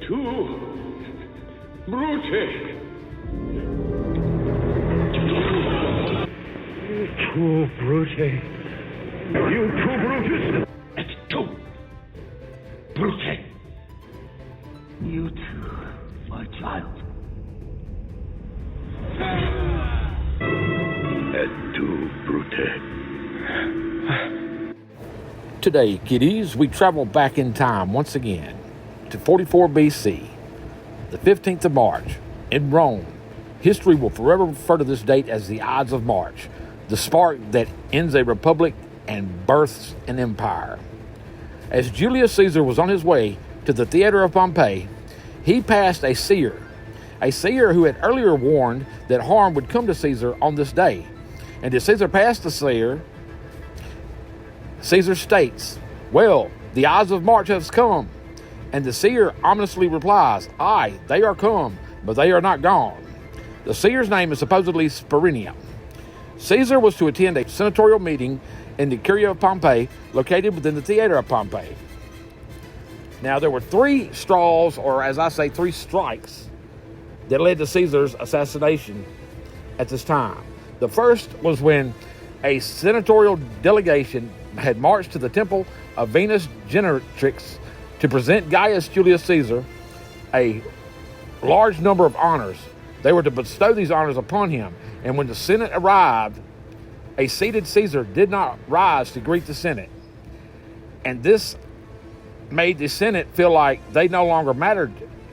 Tu, Brute! Tu, Brute! You two Brutus! It's two! Brute! You two, my child. Et tu, Brute. Today, kiddies, we travel back in time once again to 44 BC, the 15th of March, in Rome. History will forever refer to this date as the Ides of March, the spark that ends a republic and births an empire. As Julius Caesar was on his way to the theater of Pompeii, he passed a seer who had earlier warned that harm would come to Caesar on this day. And as Caesar passed the seer, Caesar states, "Well, the Ides of March has come." And the seer ominously replies, "Aye, they are come, but they are not gone." The seer's name is supposedly Spiridion. Caesar was to attend a senatorial meeting in the Curia of Pompeii, located within the theater of Pompeii. Now, there were three straws, or as I say, three strikes, that led to Caesar's assassination at this time. The first was when a senatorial delegation had marched to the temple of Venus Genetrix to present Gaius Julius Caesar a large number of honors. They were to bestow these honors upon him. And when the Senate arrived, a seated Caesar did not rise to greet the Senate. And this made the Senate feel like they no longer mattered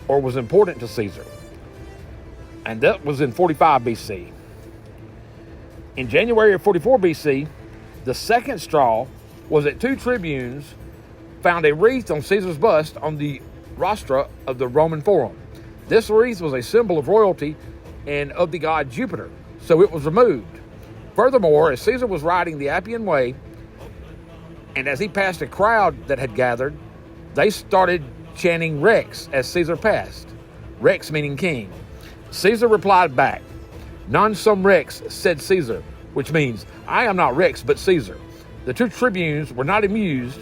or was important to Caesar. And that was in 45 BC. In January of 44 BC, the second straw was that two tribunes found a wreath on Caesar's bust on the rostra of the Roman Forum. This wreath was a symbol of royalty and of the god Jupiter, so it was removed. Furthermore, as Caesar was riding the Appian Way, and as he passed a crowd that had gathered, they started chanting Rex as Caesar passed. Rex meaning king. Caesar replied back, "Non sum Rex," said Caesar, which means, "I am not Rex, but Caesar." The two tribunes were not amused,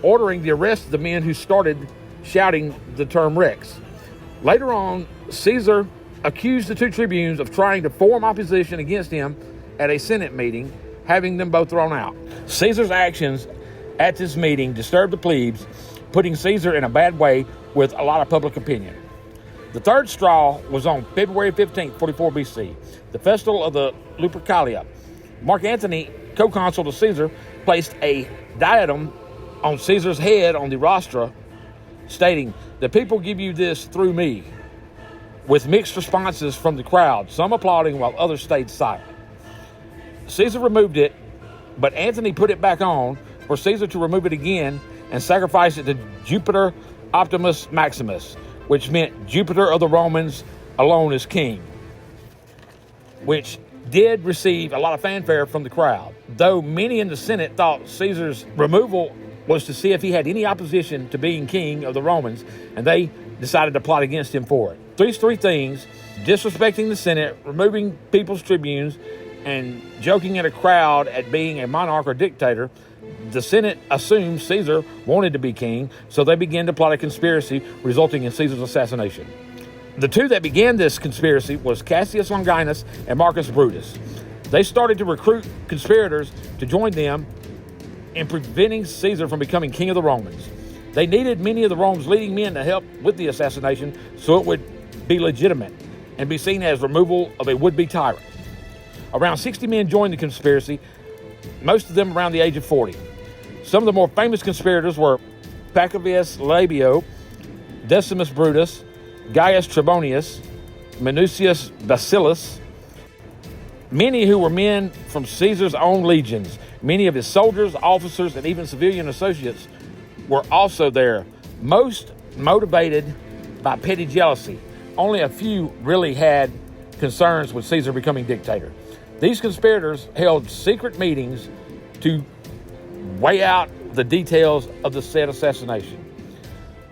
ordering the arrest of the men who started shouting the term Rex. Later on, Caesar accused the two tribunes of trying to form opposition against him at a Senate meeting, having them both thrown out. Caesar's actions at this meeting disturbed the plebes, putting Caesar in a bad way with a lot of public opinion. The third straw was on February 15th, 44 BC, the festival of the Lupercalia. Mark Antony, co-consul to Caesar, placed a diadem on Caesar's head on the rostra, stating, "The people give you this through me," with mixed responses from the crowd, some applauding while others stayed silent. Caesar removed it, but Antony put it back on for Caesar to remove it again and sacrifice it to Jupiter Optimus Maximus, which meant Jupiter of the Romans alone is king, which did receive a lot of fanfare from the crowd, though many in the Senate thought Caesar's removal was to see if he had any opposition to being king of the Romans, and they decided to plot against him for it. These three things, disrespecting the Senate, removing people's tribunes, and joking at a crowd at being a monarch or dictator, the Senate assumed Caesar wanted to be king, so they began to plot a conspiracy resulting in Caesar's assassination. The two that began this conspiracy was Cassius Longinus and Marcus Brutus. They started to recruit conspirators to join them in preventing Caesar from becoming king of the Romans. They needed many of the Rome's leading men to help with the assassination so it would be legitimate and be seen as removal of a would-be tyrant. Around 60 men joined the conspiracy, most of them around the age of 40. Some of the more famous conspirators were Pacuvius Labio, Decimus Brutus, Gaius Trebonius, Minucius Bacillus, many who were men from Caesar's own legions. Many of his soldiers, officers, and even civilian associates were also there, most motivated by petty jealousy. Only a few really had concerns with Caesar becoming dictator. These conspirators held secret meetings to weigh out the details of the said assassination.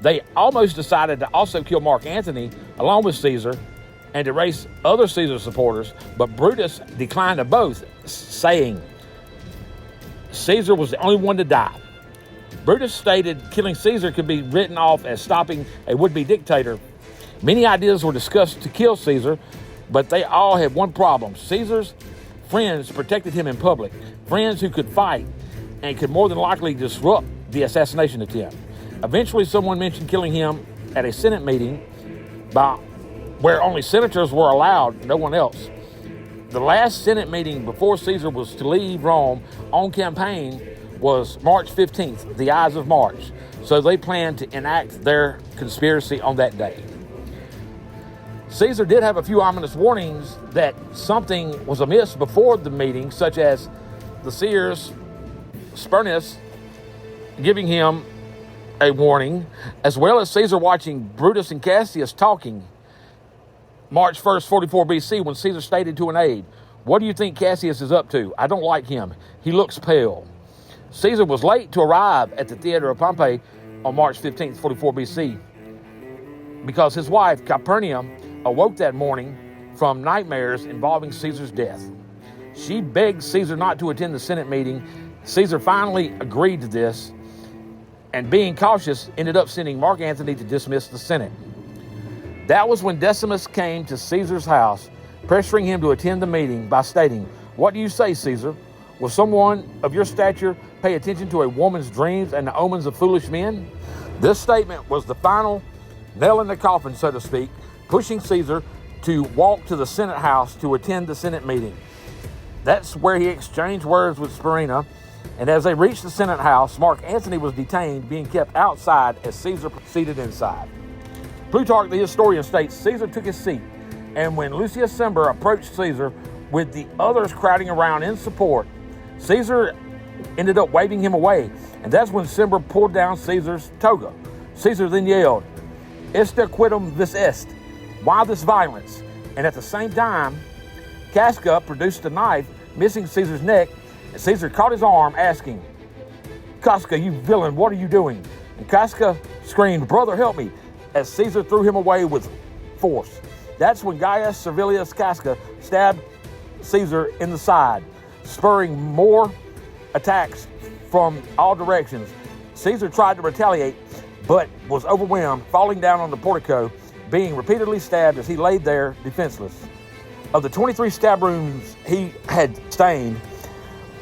They almost decided to also kill Mark Antony along with Caesar and to erase other Caesar supporters, but Brutus declined to both, saying Caesar was the only one to die. Brutus stated killing Caesar could be written off as stopping a would-be dictator. Many ideas were discussed to kill Caesar, but they all had one problem. Caesar's friends protected him in public, friends who could fight and could more than likely disrupt the assassination attempt. Eventually, someone mentioned killing him at a Senate meeting where only senators were allowed, no one else. The last Senate meeting before Caesar was to leave Rome on campaign was March 15th, the Ides of March. So they planned to enact their conspiracy on that day. Caesar did have a few ominous warnings that something was amiss before the meeting, such as the seers Spurnus giving him a warning, as well as Caesar watching Brutus and Cassius talking. March 1st, 44 BC, when Caesar stated to an aide, "What do you think Cassius is up to? I don't like him. He looks pale." Caesar was late to arrive at the theater of Pompey on March 15th, 44 BC, because his wife, Calpurnia, awoke that morning from nightmares involving Caesar's death. She begged Caesar not to attend the Senate meeting. Caesar finally agreed to this, and being cautious, ended up sending Mark Antony to dismiss the Senate. That was when Decimus came to Caesar's house, pressuring him to attend the meeting by stating, "What do you say, Caesar? Will someone of your stature pay attention to a woman's dreams and the omens of foolish men?" This statement was the final nail in the coffin, so to speak, pushing Caesar to walk to the Senate house to attend the Senate meeting. That's where he exchanged words with Spurina, and as they reached the Senate house, Mark Antony was detained, being kept outside as Caesar proceeded inside. Plutarch, the historian, states Caesar took his seat, and when Lucius Cimber approached Caesar with the others crowding around in support, Caesar ended up waving him away, and that's when Cimber pulled down Caesar's toga. Caesar then yelled, "Iste quidem vis est," why this violence? And at the same time, Casca produced a knife, missing Caesar's neck, and Caesar caught his arm, asking, "Casca, you villain, what are you doing?" And Casca screamed, "Brother, help me," as Caesar threw him away with force. That's when Gaius Servilius Casca stabbed Caesar in the side, spurring more attacks from all directions. Caesar tried to retaliate, but was overwhelmed, falling down on the portico, being repeatedly stabbed as he laid there defenseless. Of the 23 stab wounds he had sustained,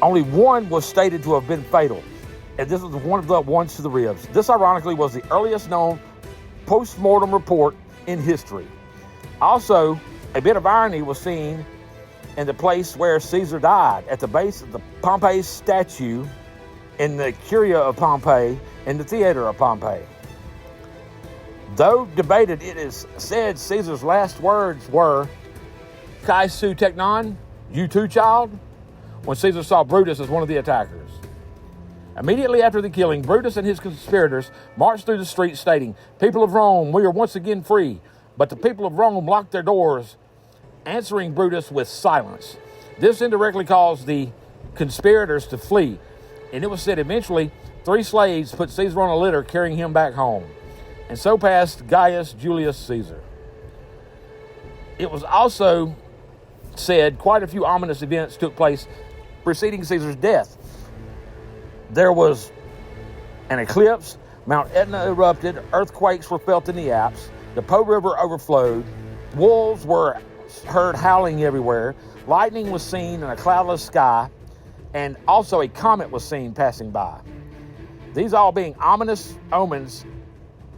only one was stated to have been fatal, and this was one of the ones to the ribs. This, ironically, was the earliest known post-mortem report in history. Also, a bit of irony was seen in the place where Caesar died, at the base of the Pompey statue in the Curia of Pompeii, in the theater of Pompeii. Though debated, it is said Caesar's last words were, "Kai su teknon," you too, child, when Caesar saw Brutus as one of the attackers. Immediately after the killing, Brutus and his conspirators marched through the streets stating, "People of Rome, we are once again free." But the people of Rome locked their doors, answering Brutus with silence. This indirectly caused the conspirators to flee, and it was said eventually 3 slaves put Caesar on a litter, carrying him back home. And so passed Gaius Julius Caesar. It was also said quite a few ominous events took place preceding Caesar's death. There was an eclipse, Mount Etna erupted, earthquakes were felt in the Alps, the Po River overflowed, wolves were heard howling everywhere, lightning was seen in a cloudless sky, and also a comet was seen passing by. These all being ominous omens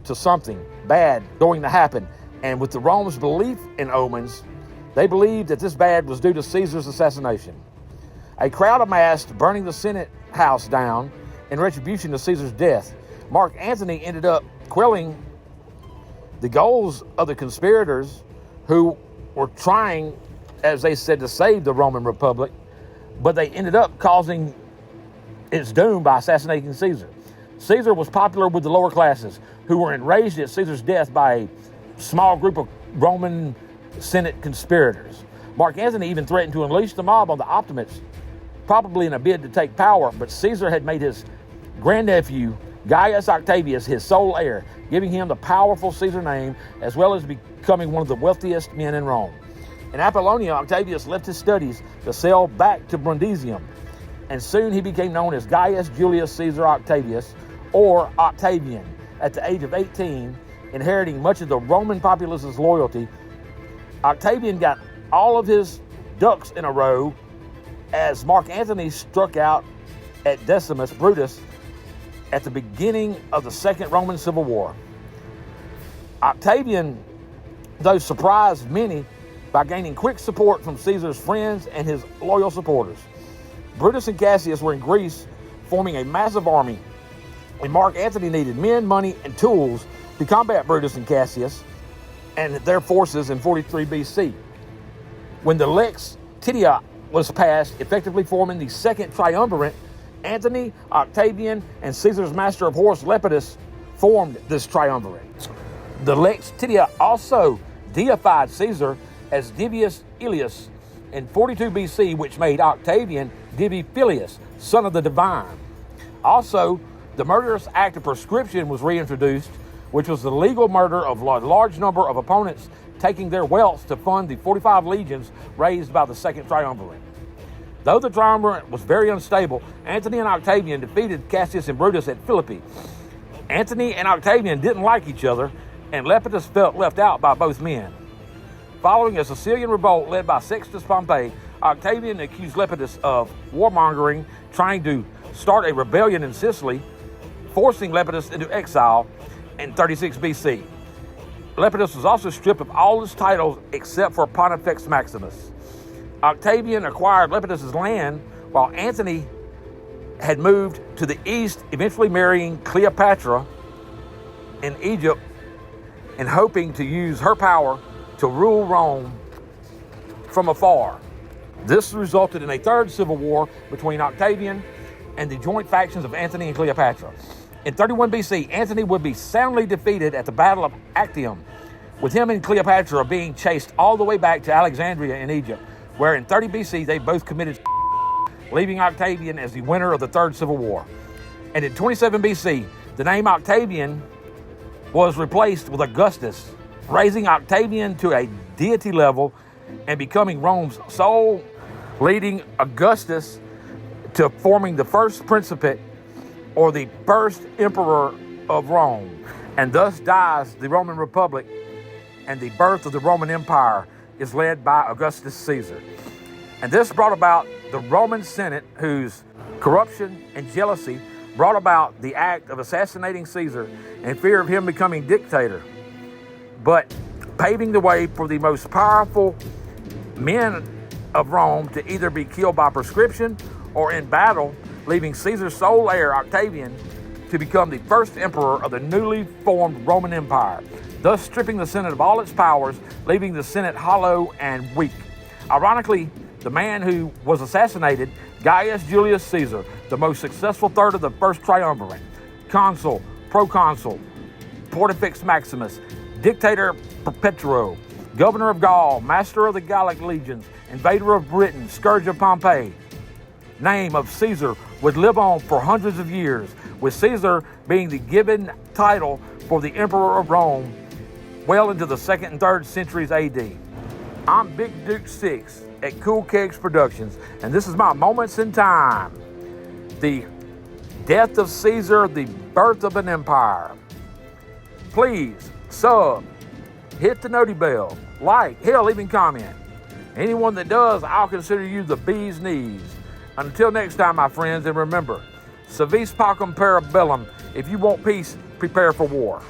to something bad going to happen. And with the Romans' belief in omens, they believed that this bad was due to Caesar's assassination. A crowd amassed, burning the Senate house down in retribution to Caesar's death. Mark Antony ended up quelling the goals of the conspirators who were trying, as they said, to save the Roman Republic, but they ended up causing its doom by assassinating Caesar. Caesar was popular with the lower classes, who were enraged at Caesar's death by a small group of Roman Senate conspirators. Mark Antony even threatened to unleash the mob on the Optimates, probably in a bid to take power, but Caesar had made his grandnephew Gaius Octavius his sole heir, giving him the powerful Caesar name, as well as becoming one of the wealthiest men in Rome. In Apollonia, Octavius left his studies to sail back to Brundisium, and soon he became known as Gaius Julius Caesar Octavius, or Octavian. At the age of 18, inheriting much of the Roman populace's loyalty, Octavian got all of his ducks in a row as Mark Antony struck out at Decimus Brutus at the beginning of the Second Roman Civil War. Octavian, though, surprised many by gaining quick support from Caesar's friends and his loyal supporters. Brutus and Cassius were in Greece forming a massive army, and Mark Antony needed men, money, and tools to combat Brutus and Cassius and their forces in 43 BC. When the Lex Titia was passed, effectively forming the Second Triumvirate, Antony, Octavian, and Caesar's master of horse Lepidus formed this triumvirate. The Lex Titia also deified Caesar as Divius Ilius in 42 BC, which made Octavian Divi Filius, son of the divine. Also, the murderous act of proscription was reintroduced, which was the legal murder of a large number of opponents, taking their wealth to fund the 45 legions raised by the Second Triumvirate. Though the triumvirate was very unstable, Antony and Octavian defeated Cassius and Brutus at Philippi. Antony and Octavian didn't like each other, and Lepidus felt left out by both men. Following a Sicilian revolt led by Sextus Pompey, Octavian accused Lepidus of warmongering, trying to start a rebellion in Sicily, forcing Lepidus into exile in 36 BC. Lepidus was also stripped of all his titles except for Pontifex Maximus. Octavian acquired Lepidus's land, while Antony had moved to the east, eventually marrying Cleopatra in Egypt and hoping to use her power to rule Rome from afar. This resulted in a third civil war between Octavian and the joint factions of Antony and Cleopatra. In 31 BC, Antony would be soundly defeated at the Battle of Actium, with him and Cleopatra being chased all the way back to Alexandria in Egypt, where in 30 BC they both committed, leaving Octavian as the winner of the Third Civil War. And in 27 BC, the name Octavian was replaced with Augustus, raising Octavian to a deity level and becoming Rome's sole, leading Augustus to forming the first principate, or the first emperor of Rome. And thus dies the Roman Republic, and the birth of the Roman Empire is led by Augustus Caesar. And this brought about the Roman Senate, whose corruption and jealousy brought about the act of assassinating Caesar in fear of him becoming dictator, but paving the way for the most powerful men of Rome to either be killed by proscription or in battle, leaving Caesar's sole heir, Octavian, to become the first emperor of the newly formed Roman Empire, thus stripping the Senate of all its powers, leaving the Senate hollow and weak. Ironically, the man who was assassinated, Gaius Julius Caesar, the most successful third of the first triumvirate, consul, proconsul, Pontifex Maximus, dictator perpetuo, governor of Gaul, master of the Gallic legions, invader of Britain, scourge of Pompeii, name of Caesar would live on for hundreds of years, with Caesar being the given title for the emperor of Rome well into the 2nd and 3rd centuries AD. I'm Big Duke 6 at CoolKegs Productions, and this is my Moments in Time. The death of Caesar, the birth of an empire. Please sub, hit the noti bell, like, hell, even comment. Anyone that does, I'll consider you the bee's knees. Until next time, my friends, and remember, Civis Pacem Parabellum. If you want peace, prepare for war.